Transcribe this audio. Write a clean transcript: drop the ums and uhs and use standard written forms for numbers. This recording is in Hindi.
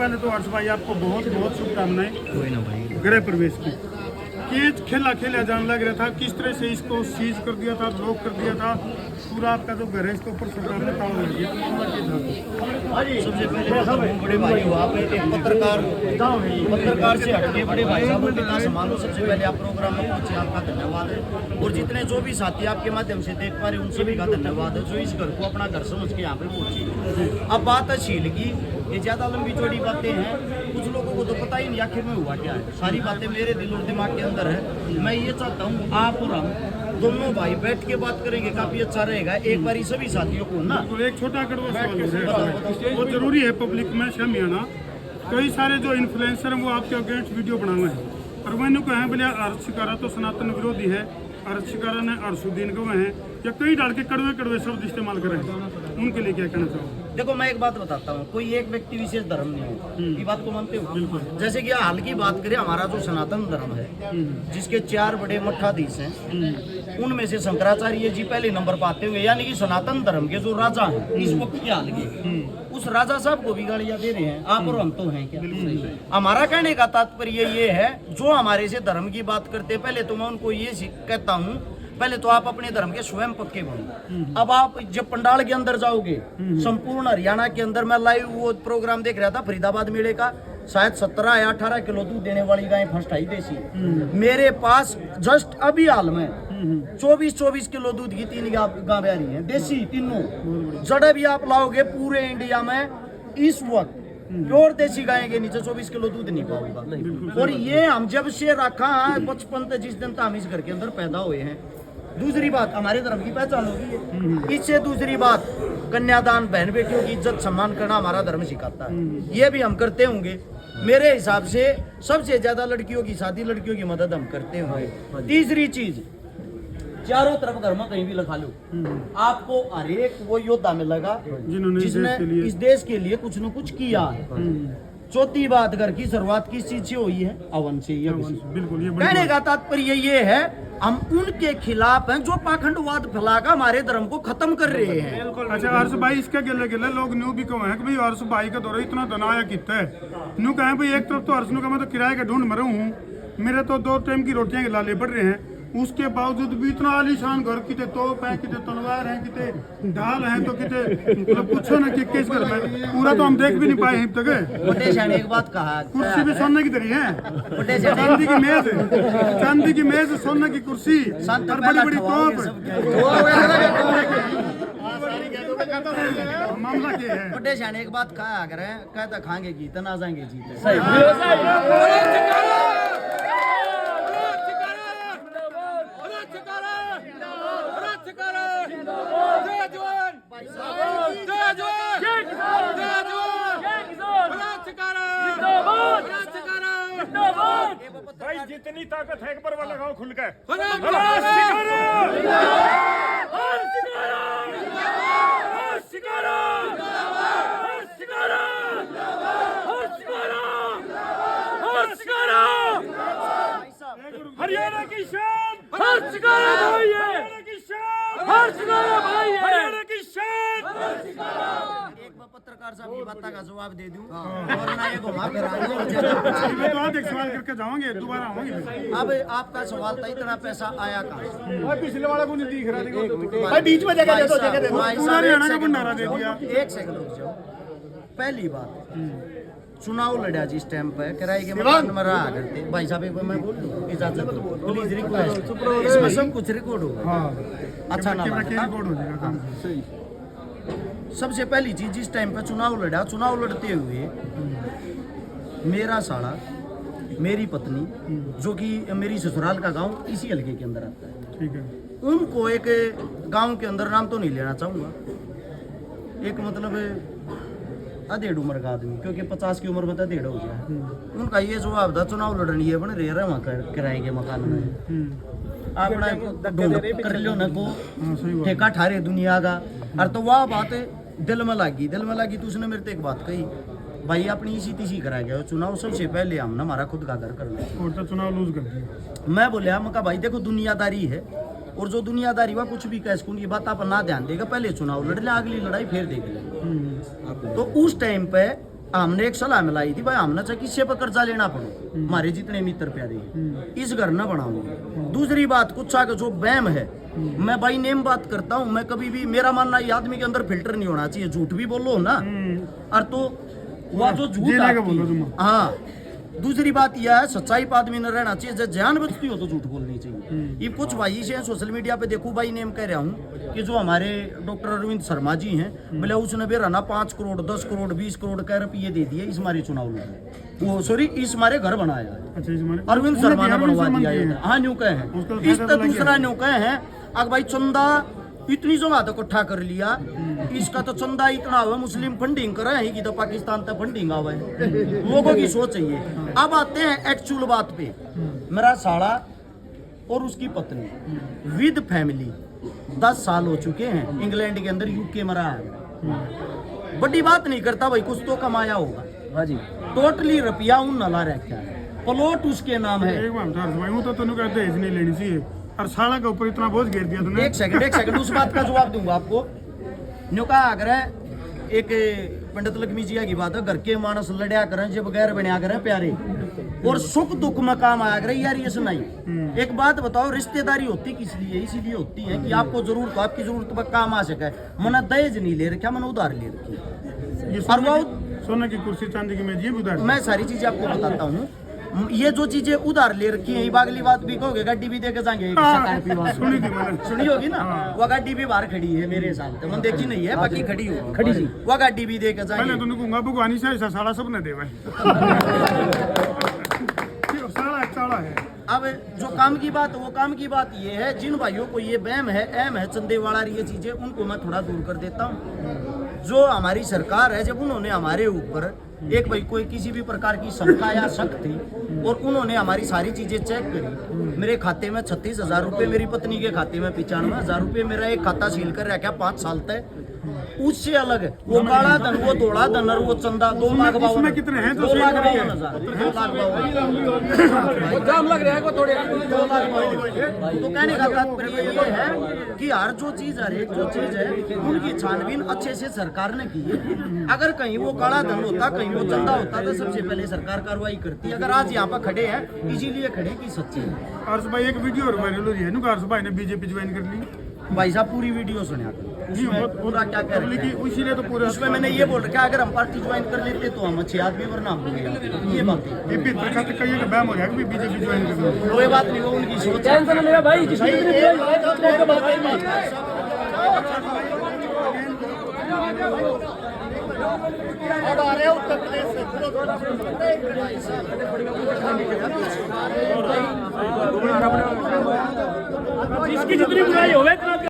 पहले तो हर्ष भाई आपको बहुत बहुत शुभकामनाएं कोई ना भाई। गृह प्रवेश की। ये खेला खेला जान लग रहा था, किस तरह से इसको सीज कर दिया था, ब्लॉक कर दिया था, पूरा आपका जो घर है इसके ऊपर सरकार ने ताला लग गया। सबसे पहले बड़े भाई हो आप, एक पत्रकार से हटके बड़े भाई साहब को कितना सम्मान हो। सबसे पहले आप प्रोग्राम में पहुंचे, आपका धन्यवाद है। और जितने जो भी साथी आपके माध्यम से देख पा रहे उन सभी का धन्यवाद है, जो इस घर को अपना घर समझ के यहाँ पे पहुंचे। अब बात है झील की, ये ज्यादा लंबी चौड़ी बातें हैं, कुछ लोगों को तो पता ही नहीं आखिर में हुआ क्या है। सारी बातें मेरे दिल और दिमाग के अंदर है। मैं ये चाहता हूँ आप और हम दोनों भाई बैठ के बात करेंगे, काफी अच्छा रहेगा। एक बार सभी साथियों को ना एक छोटा कड़वा सवाल है, वो जरूरी है पब्लिक में शर्म आना। कई सारे जो इन्फ्लुएंसर हैं वो आपके अगेंस्ट वीडियो बनाए हैं, और मैंने कहा बोले अर्श शिकारा तो सनातन विरोधी है, अर्श शिकारा ने अरसुद्दीन गवाह हैं, या कई डाल के कड़वे कड़वे शब्द इस्तेमाल कर रहे हैं, उनके लिए क्या कहना चाहोगे? देखो मैं एक बात बताता हूँ, कोई एक व्यक्ति विशेष धर्म नहीं हो, ये बात को मानते हो। जैसे कि हाल की बात करें, हमारा जो सनातन धर्म है जिसके 4 बड़े मठाधीश हैं, उनमें से शंकराचार्य जी पहले नंबर पर आते होंगे। यानी कि सनातन धर्म के जो राजा हैं इस वक्त के हाल के, उस राजा साहब को भी गालियां दे रहे हैं। आप और हम तो हैं क्या? हमारा कहने का तात्पर्य ये है, जो हमारे से धर्म की बात करते हैं, पहले तो मैं उनको ये कहता हूँ, पहले तो आप अपने धर्म के स्वयं पक्के बनो। अब आप जब पंडाल के अंदर जाओगे, संपूर्ण हरियाणा के अंदर, मैं लाइव वो प्रोग्राम देख रहा था फरीदाबाद मेले का, शायद 17 या 18 किलो दूध देने वाली गाय फर्स्ट आई देसी। मेरे पास जस्ट अभी हाल में 24 किलो दूध की 3 गाय आ रही है देसी, तीनों जड़े भी आप लाओगे पूरे इंडिया में इस वक्त प्योर देसी गाय के नीचे 24 किलो दूध नहीं पाऊंगा। और ये हम जब से रखा बचपन से, जिस दिन हम इस घर के अंदर पैदा हुए हैं। दूसरी बात, हमारे धर्म की पहचान होगी। इससे दूसरी बात, कन्यादान, बहन बेटियों की इज्जत सम्मान करना हमारा धर्म सिखाता है, ये भी हम करते होंगे। मेरे हिसाब से सबसे ज्यादा लड़कियों की शादी, लड़कियों की मदद हम करते होंगे। तीसरी चीज, चारों तरफ घर में कहीं भी लिखा लो, आपको हर एक वो योद्धा मिलेगा जिसने इस देश के लिए कुछ न कुछ किया है। चौथी बात, घर की शुरुआत किस चीज से हुई है? अवन से। बिल्कुल, ये कहने का तात्पर्य ये है, हम उनके खिलाफ हैं जो पाखंडवाद फैलाकर हमारे धर्म को खत्म कर रहे हैं। अच्छा हर्ष भाई, इसके गिले गिले लोग न्यू भी कहे कि भाई हर्ष भाई का दौरा इतना दनाया कितना है। न्यू कहे भाई, एक तरफ तो हर्ष नु का मैं तो किराए का ढूंढ मरा हूँ, मेरे तो 2 टाइम की रोटियां के लाले पड़ रहे हैं, उसके बावजूद भी इतना आलीशान घर, किते तोप है, किते तलवार है, किते ढाल है, तो किते मतलब पूछो ना कि किस घर में, पूरा तो हम देख भी नहीं पाए हैं अब तक। एक बात कहा, कुर्सी भी सोने की धरी है, चांदी की मेज, चांदी की मेज, सोने की कुर्सी, और बड़ी बड़ी तोप। मामला क्या है? बड़े शाने एक बात कहा अगर कहता खाएंगे गीत ना जाएंगे जीते। भाई जितनी ताकत है, एक बार वाला लगाओ खुल के। हरियाणा की शान, हर्ष शिकारा भाई है। हरियाणा की शान, हर्ष शिकारा भाई है। हरियाणा की शान, हर्ष शिकारा। एक बार पत्रकार साहब की बात का जवाब दे दूं और ना ये घुमा फिरा मैं तो आज एक सवाल करके जाओगे, दोबारा आऊंगे। अब आपका सवाल था, इतना पैसा आया कहाँ? भाई पिछले वाला को नहीं दिख रहा, देखो भाई बीच में जगह दे दो, जगह दे दो। पूरा हरियाणा का भंडारा दे दिया। एक सेकंड रुक जाओ। पहली बात, चुनाव लड़ा जिस टाइम पे किराए के मकान में रहा करते, भाई साहब एक बार मैं बोल दूं, इजाजत दो, प्लीज रिक्वेस्ट, इसमें सब कुछ रिकॉर्ड होगा। अच्छा ना रिकॉर्ड हो जाएगा काम सही। सबसे पहली चीज, जिस टाइम पे चुनाव लड़ा, चुनाव लड़ते हुए मेरा साला, मेरी पत्नी, जो कि मेरी ससुराल का गांव इसी हल्के के अंदर आता है, ठीक है, उनको एक गांव के अंदर, नाम तो नहीं लेना चाहूँगा, एक मतलब अधेड़ उम्र का आदमी, क्योंकि 50 की उम्र में तो अधेड़ हो गया है, उनका ये जवाब था, चुनाव लड़नी है बन रहे वहाँ किराए के मकान में, अपना ढूंढ कर लो ना को ठेका ठारे दुनिया का। और तो वह बात दिल में लगी तो उसने मेरे से एक बात कही, भाई अपनी इसी तीसी करा गया चुनाव, सबसे पहले हम ना हमारा खुद का घर करना है, और तो चुनाव लूज कर दिया। मैं बोले हम कहा भाई देखो दुनियादारी है, और जो दुनियादारी हुआ कुछ भी कह सकूँ, ये बात आप ना ध्यान देगा, पहले चुनाव लड़ ले, अगली लड़ाई फिर देख ले। तो उस टाइम पे हमने एक सलाह मिलाई थी भाई हमने चाहे किससे पर कर्जा लेना पड़ो हमारे जितने मित्र प्यारे हैं, इस घर न बनाऊंगे। दूसरी बात कुछ आगे जो बैम है, मैं बाई नेम बात करता हूँ, मैं कभी भी मेरा मानना ये आदमी के अंदर फिल्टर नहीं होना चाहिए, झूठ भी बोलो ना और तो वह जो झूठ आती है, हाँ। दूसरी बात यह है सच्चाई पर आदमी न रहना चाहिए, जब जान बचती हो तो झूठ बोलनी चाहिए। ये कुछ भाई से सोशल मीडिया पे देखो भाई नेम कह रहा हूँ कि जो हमारे डॉक्टर अरविंद शर्मा जी हैं, बोले उसने भी रहना 5 करोड़ 10 करोड़ 20 करोड़ कह रुपये दे दिए इस मारे चुनाव में, वो सॉरी इस मारे घर बनाया है। अच्छा, अरविंद शर्मा ने बनवा दिया है, हाँ न्यू कहे हैं। इस तो दूसरा न्यू कहे हैं अगर भाई चंदा इतनी जगह तो इकट्ठा कर लिया, इसका तो चंदा इतना हुआ मुस्लिम फंडिंग कर रहे हैं कि तो पाकिस्तान तक फंडिंग आवा है, लोगों की सोच है ये। अब आते हैं एक्चुअल बात पे, मेरा साला और उसकी पत्नी विद फैमिली 10 साल हो चुके हैं इंग्लैंड के अंदर, यूके में रहा है। बड़ी बात नहीं करता भाई, कुछ तो कमाया होगा। हाँ जी, टोटली रुपया उन नला रखा है, प्लॉट उसके नाम है। एक बात भाई, वो तो तूने कहते दहेज नहीं लेनी चाहिए और साला के ऊपर इतना बोझ घेर दिया तूने। एक सेकंड उस बात का जवाब दूंगा आपको। न्यू का आग्रह एक पंडित लक्ष्मी जी की बात है, घर के मानस लड़या करें जब बगैर बने करें प्यारे, और सुख दुख में काम आया करें यार, ये सुनाई। एक बात बताओ, रिश्तेदारी होती किस लिए? इसीलिए होती है कि आपको जरूरत हो, आपकी जरूरत पर काम आ सके। मैंने दहेज नहीं ले रखा, मैंने उधार ले रखी। और वो सोने की कुर्सी चांदी की मेज, ये भी उधार। मैं सारी चीजें आपको बताता हूँ, ये जो चीजें उधार ले रखी है, अगली बात भी कहोगे गाड़ी भी देके जाएंगे, सुनी होगी ना, वो गाड़ी भी बाहर खड़ी है मेरे हिसाब से, मैंने देखी नहीं है बाकी खड़ी हो खड़ी जी, वो गाड़ी भी देके जाएंगे। तूने कहूंगा भगवानी से ऐसा साला सब न दे भाई। साला साला है। अब जो काम की बात, वो काम की बात ये है, जिन भाइयों को ये बैम है, एम है, चंदे वाला ये चीजें, उनको मैं थोड़ा दूर कर देता हूँ। जो हमारी सरकार है, जब उन्होंने हमारे ऊपर एक भाई कोई किसी भी प्रकार की शंका या शक थी और उन्होंने हमारी सारी चीजें चेक करी, मेरे खाते में 36,000 रुपये, मेरी पत्नी के खाते में 95,000 रुपये, मेरा एक खाता सील कर रखा 5 साल तक। उससे अलग वो काला धन, वो धोला धन और वो चंदा 2,52,000 कितने हैं? 2,52,000 लग रहा है थोड़े। तो कहने का तात्पर्य ये है कि हर जो चीज, हर एक जो चीज है उनकी छानबीन अच्छे से सरकार ने की है। अगर कहीं वो काला धन होता, कहीं वो चंदा होता, तो सबसे पहले सरकार कार्रवाई करती। अगर आज यहाँ पर खड़े हैं इसीलिए खड़े की सच्ची है। अर्श भाई एक वीडियो और वायरल हो रही है ना, अर्श भाई ने बीजेपी ज्वाइन कर ली। भाई साहब पूरी वीडियो सुना पूरा क्या कह रहे हैं, इसीलिए तो पूरा उसमें मैंने ये बोल रखा है अगर हम पार्टी ज्वाइन कर लेते तो हम अच्छे आदमी वरना हम लोग ये बात है। ये भी खाते कई का बैम हो गया कि बीजेपी ज्वाइन कर ली। कोई बात नहीं, वो उनकी सोच है। जिसकी जितनी बुराई होवे